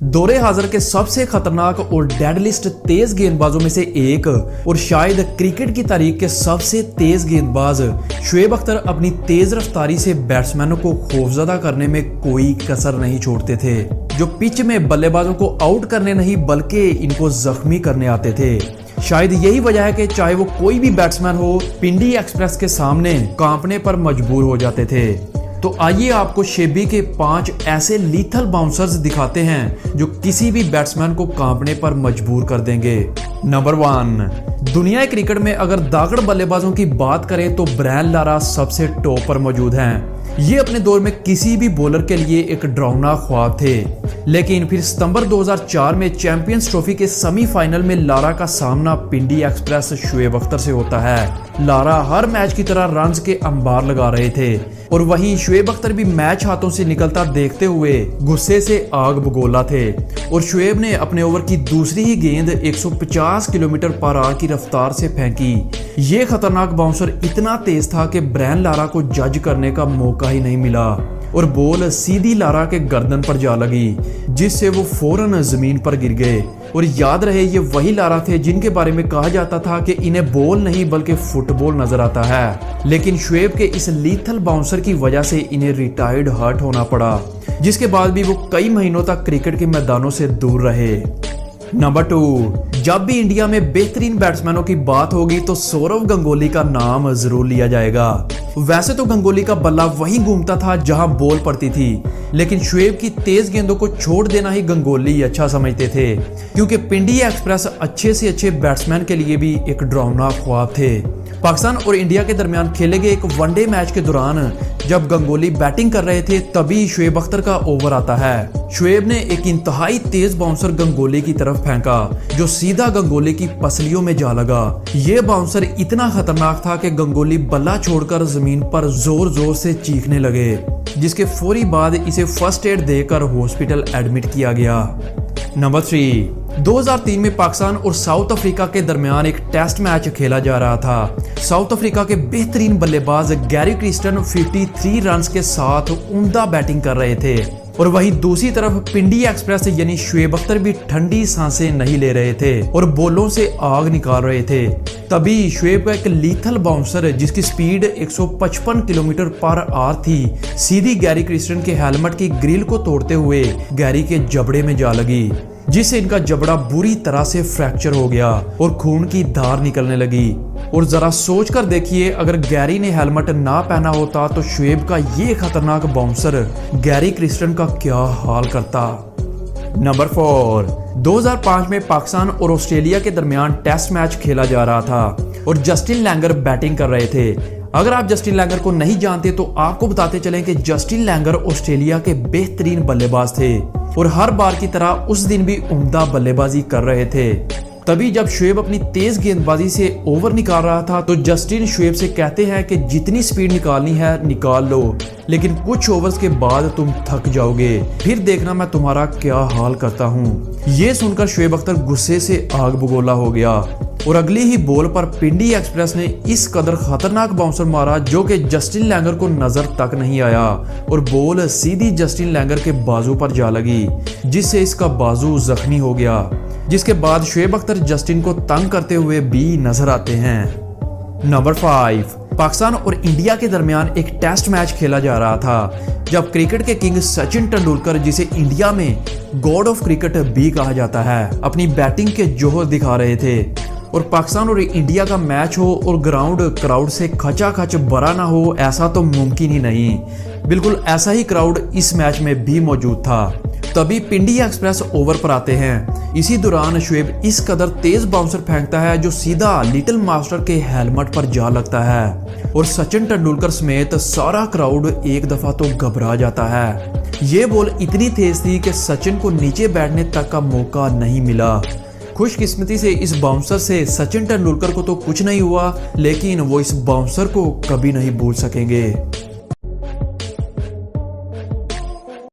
दौरे हाजिर के सबसे खतरनाक और डेडलिस्ट तेज गेंदबाजों में से एक और शायद क्रिकेट की तारीख के सबसे तेज गेंदबाज शुएब अख्तर अपनी तेज रफ्तारी से बैट्समैनों को खौफजदा करने में कोई कसर नहीं छोड़ते थे, जो पिच में बल्लेबाजों को आउट करने नहीं बल्कि इनको जख्मी करने आते थे। शायद यही वजह है कि चाहे वो कोई भी बैट्समैन हो, पिंडी एक्सप्रेस के सामने कांपने पर मजबूर हो जाते थे। तो आइए आपको शेबी के 5 ऐसे लीथल बाउंसर्स दिखाते हैं जो किसी भी बैट्समैन को कांपने पर मजबूर कर देंगे। नंबर 1, दुनिया क्रिकेट में अगर दागड़ बल्लेबाजों की बात करें तो ब्रायन लारा सबसे टॉप पर मौजूद हैं। ये अपने दौर में किसी भी बॉलर के लिए एक डरावना ख्वाब थे, लेकिन फिर सितंबर 2004 में चैंपियंस ट्रॉफी के सेमीफाइनल में लारा का सामना पिंडी एक्सप्रेस शुएब अख्तर से होता है। लारा हर मैच की तरह रन्स के अंबार लगा रहे थे और वहीं शुएब अख्तर भी मैच हाथों से निकलता देखते हुए गुस्से से आग बगोला थे और शुएब ने अपने ओवर की दूसरी ही गेंद 150 किलोमीटर पर आवर की रफ्तार से फेंकी। ये खतरनाक बाउंसर इतना तेज था कि ब्रायन लारा को जज करने का मौका ही नहीं मिला और बॉल सीधी लारा के गर्दन पर जा लगी, जिससे वो फौरन जमीन पर गिर गए। और याद रहे ये वही लारा थे जिनके बारे में कहा जाता था कि इन्हें बॉल नहीं बल्कि फुटबॉल नजर आता है, लेकिन शुएब के इस लीथल बाउंसर की वजह से इन्हें रिटायर्ड हर्ट होना पड़ा, जिसके बाद भी वो कई महीनों तक क्रिकेट के मैदानों से दूर रहे। नंबर 2, जब भी इंडिया में बेहतरीन बैट्समैनों की बात होगी तो सौरव गंगोली का नाम जरूर लिया जाएगा। वैसे तो गंगोली का बल्ला वहीं घूमता था जहां बॉल पड़ती थी, लेकिन शुएब की तेज गेंदों को छोड़ देना ही गंगोली अच्छा समझते थे, क्योंकि पिंडी एक्सप्रेस अच्छे से अच्छे बैट्समैन के लिए भी एक डरावना ख्वाब थे। पाकिस्तान और इंडिया के दरमियान खेले गए एक वनडे मैच के दौरान जब गंगोली बैटिंग कर रहे थे तभी शुएब अख्तर का ओवर आता है। शुएब ने एक इंतहाई तेज बाउंसर गंगोली की तरफ फेंका जो सीधा गंगोली की पसलियों में जा लगा। ये बाउंसर इतना खतरनाक था कि गंगोली बल्ला छोड़कर जमीन पर जोर जोर से चीखने लगे, जिसके फौरी बाद इसे फर्स्ट एड देकर हॉस्पिटल एडमिट किया गया। नंबर 3, 2003 में पाकिस्तान और साउथ अफ्रीका के दरमियान एक टेस्ट मैच खेला जा रहा था। साउथ अफ्रीका के बेहतरीन बल्लेबाज गैरी क्रिस्टन 53 रन्स के साथ उम्दा बैटिंग कर रहे थे और वहीं दूसरी तरफ पिंडी एक्सप्रेस यानी शुएब अख्तर भी ठंडी सांसें नहीं ले रहे थे और बॉलों से आग निकाल रहे थे। तभी शुएब का एक लीथल बाउंसर जिसकी स्पीड 155 किलोमीटर पर आवर थी सीधी गैरी क्रिस्टन के हेलमेट की ग्रिल को तोड़ते हुए गैरी के जबड़े में जा लगी, जिससे इनका जबड़ा बुरी तरह से फ्रैक्चर हो गया और खून की धार निकलने लगी। और जरा सोच कर देखिए, अगर गैरी ने हेलमेट ना पहना होता तो शुएब का ये खतरनाक बाउंसर गैरी क्रिस्टन का क्या हाल करता। नंबर 4, 2005 में पाकिस्तान और ऑस्ट्रेलिया के दरमियान टेस्ट मैच खेला जा रहा था और जस्टिन लैंगर बैटिंग कर रहे थे। अगर आप जस्टिन लैंगर को नहीं जानते तो आपको बताते चलें कि जस्टिन लैंगर ऑस्ट्रेलिया के बेहतरीन बल्लेबाज थे और हर बार की तरह उस दिन भी उम्दा बल्लेबाजी कर रहे थे। तभी जब शुएब अपनी तेज गेंदबाजी से ओवर निकाल रहा था तो जस्टिन शुएब से कहते हैं कि जितनी स्पीड निकालनी है निकाल लो, लेकिन कुछ ओवर्स के बाद तुम थक जाओगे, फिर देखना मैं तुम्हारा क्या हाल करता हूँ। ये सुनकर शुएब अख्तर गुस्से से आग बगोला हो गया और अगली ही बॉल पर पिंडी एक्सप्रेस ने इस कदर खतरनाक बाउंसर मारा जो कि जस्टिन लैंगर को नजर तक नहीं आया और बॉल सीधी जस्टिन लैंगर के बाजू पर जा लगी, जिससे इसका बाजू जख्मी हो गया। जिसके बाद शुएब अख्तर जस्टिन को तंग करते हुए भी नजर आते हैं। नंबर 5, पाकिस्तान और इंडिया के दरमियान एक टेस्ट मैच खेला जा रहा था जब क्रिकेट के किंग सचिन तेंदुलकर, जिसे इंडिया में गॉड ऑफ क्रिकेट भी कहा जाता है, अपनी बैटिंग के जोहर दिखा रहे थे। और पाकिस्तान और इंडिया का मैच हो और ग्राउंड क्राउड से खचाखच भरा ना हो ऐसा तो मुमकिन ही नहीं। बिल्कुल ऐसा ही क्राउड इस मैच में भी मौजूद था। तभी पिंडी एक्सप्रेस ओवर पर आते हैं। इसी दौरान शुएब इस कदर तेज बाउंसर फेंकता है जो सीधा लिटिल मास्टर के हेलमेट पर जा लगता है और सचिन तेंदुलकर समेत सारा क्राउड एक दफा तो घबरा जाता है। ये बॉल इतनी तेज थी कि सचिन को नीचे बैठने तक का मौका नहीं मिला। खुशकिस्मती से इस बाउंसर से सचिन तेंदुलकर को तो कुछ नहीं हुआ, लेकिन वो इस बाउंसर को कभी नहीं भूल सकेंगे।